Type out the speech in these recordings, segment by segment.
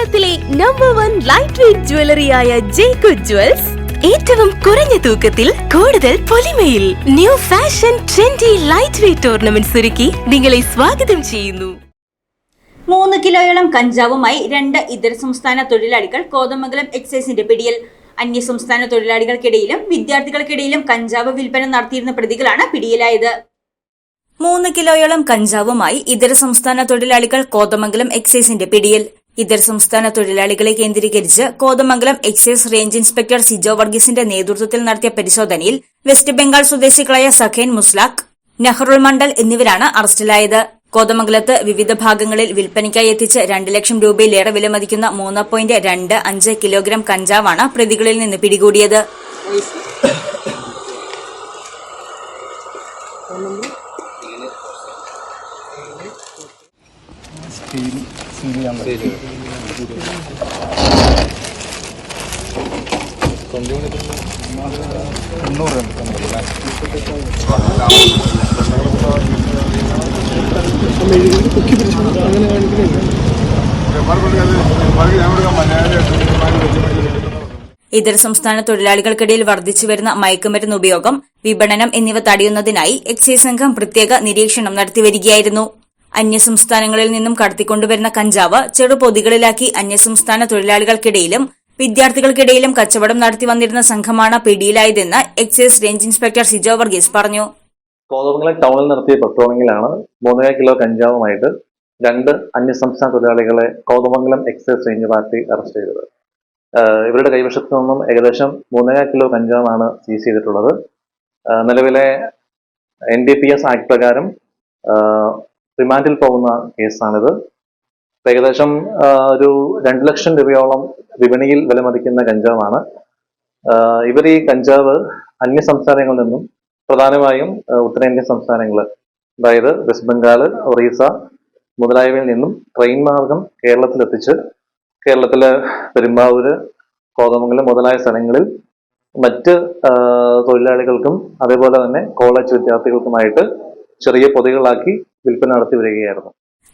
കേരളത്തിലെ number 1 light weight ജ്വല്ലറിയായ ജേക്കു ജ്വൽസ് ഏറ്റവും കുറഞ്ഞ തൂക്കത്തിൽ കൂടുതൽ പൊലിമയിൽ new fashion trendy light weight ornaments ഒരുക്കി നിങ്ങളെ സ്വാഗതം ചെയ്യുന്നു. 3 കിലോയോളം കഞ്ചാവുമായി 2 ഇതര സംസ്ഥാന തൊഴിലാളികൾ കോതമംഗലം എക്സൈസിന്റെ പിടിയിൽ. അന്യസംസ്ഥാന തൊഴിലാളികൾക്കിടയിലും വിദ്യാർത്ഥികൾക്കിടയിലും കഞ്ചാവ് വിൽപ്പന നടത്തിയിരുന്ന പ്രതികളാണ് പിടിയിലായത്. 3 കിലോയോളം കഞ്ചാവുമായി ഇതര സംസ്ഥാന തൊഴിലാളികൾ കോതമംഗലം എക്സൈസിന്റെ പിടിയിൽ. ഇതര സംസ്ഥാന തൊഴിലാളികളെ കേന്ദ്രീകരിച്ച് Kothamangalam excise range inspector Sijo വർഗീസിന്റെ നേതൃത്വത്തിൽ നടത്തിയ പരിശോധനയിൽ വെസ്റ്റ് ബംഗാൾ സ്വദേശികളായ സഖേൻ മുസ്ലാഖ്, നെഹ്റുൽ മണ്ഡൽ എന്നിവരാണ് അറസ്റ്റിലായത്. കോതമംഗലത്ത് വിവിധ ഭാഗങ്ങളിൽ വിൽപ്പനയ്ക്കായി എത്തിച്ച് 2 ലക്ഷം രൂപയിലേറെ വിലമതിക്കുന്ന 3.25 കിലോഗ്രാം കഞ്ചാവാണ് പ്രതികളിൽ നിന്ന് പിടികൂടിയത്. ഇതര സംസ്ഥാന തൊഴിലാളികൾക്കിടയിൽ വർദ്ധിച്ചുവരുന്ന മയക്കുമരുന്ന് ഉപയോഗം, വിപണനം എന്നിവ തടയുന്നതിനായി എക്സൈസ് സംഘം പ്രത്യേക നിരീക്ഷണം നടത്തിവരികയായിരുന്നു. അന്യസംസ്ഥാനങ്ങളിൽ നിന്നും കടത്തിക്കൊണ്ടുവരുന്ന കഞ്ചാവ് ചെറുപൊതികളിലാക്കി അന്യസംസ്ഥാന തൊഴിലാളികൾക്കിടയിലും വിദ്യാർത്ഥികൾക്കിടയിലും കച്ചവടം നടത്തി വന്നിരുന്ന സംഘമാണ് പിടിയിലായതെന്ന് excise range inspector Sijo Varghese പറഞ്ഞു. കോതമംഗലം ടൗണിൽ നടത്തിയ പെട്രോളിംഗിലാണ് 3 കിലോ കഞ്ചാവുമായിട്ട് 2 അന്യസംസ്ഥാന തൊഴിലാളികളെ Kothamangalam excise range party arrest ചെയ്തത്. ഇവരുടെ കൈവശത്തു നിന്നും ഏകദേശം 3 കിലോ കഞ്ചാവാണ് സീസ് ചെയ്തിട്ടുള്ളത്. നിലവിലെ NDPS ആക്ട് പ്രകാരം റിമാൻഡിൽ പോകുന്ന കേസാണിത്. ഏകദേശം ഒരു 2 ലക്ഷം രൂപയോളം വിപണിയിൽ വിലമതിക്കുന്ന കഞ്ചാവാണ്. ഇവർ ഈ കഞ്ചാവ് അന്യ സംസ്ഥാനങ്ങളിൽ നിന്നും പ്രധാനമായും ഉത്തരേന്ത്യൻ സംസ്ഥാനങ്ങൾ, അതായത് വെസ്റ്റ് ബംഗാൾ, ഒറീസ മുതലായവയിൽ നിന്നും ട്രെയിൻ മാർഗം കേരളത്തിലെത്തിച്ച് കേരളത്തിലെ പെരുമ്പാവൂര്, കോതമംഗലം മുതലായ സ്ഥലങ്ങളിൽ മറ്റ് തൊഴിലാളികൾക്കും അതേപോലെ തന്നെ കോളേജ് വിദ്യാർത്ഥികൾക്കുമായിട്ട് ചെറിയ പൊതികളാക്കി വിൽപ്പന നടത്തി വരികയായിരുന്നു.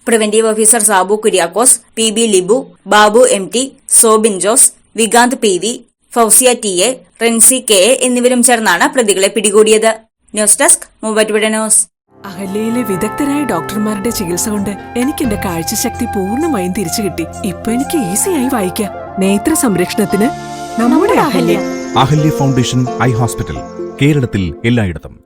Preventive officer Sabu Kuriakose, PB Libu, Babu MT, Sobin Jose, Vikanth PV, Fousiya TA, Rency KA എന്നിവരും ചേർന്നാണ് പ്രതികളെ പിടികൂടിയത്. News desk Muvattupuzha news. അഹല്യയിലെ വിദഗ്ധരായ ഡോക്ടർമാരുടെ ചികിത്സ കൊണ്ട് എനിക്ക് എന്റെ കാഴ്ചശക്തി പൂർണ്ണമായും തിരിച്ചു കിട്ടി. ഇപ്പൊ എനിക്ക് ഈസിയായി വായിക്കാം. നേത്ര സംരക്ഷണത്തിന് നമ്മുടെ Ahalya. Ahalya foundation eye hospital, കേരളത്തിൽ എല്ലായിടത്തും.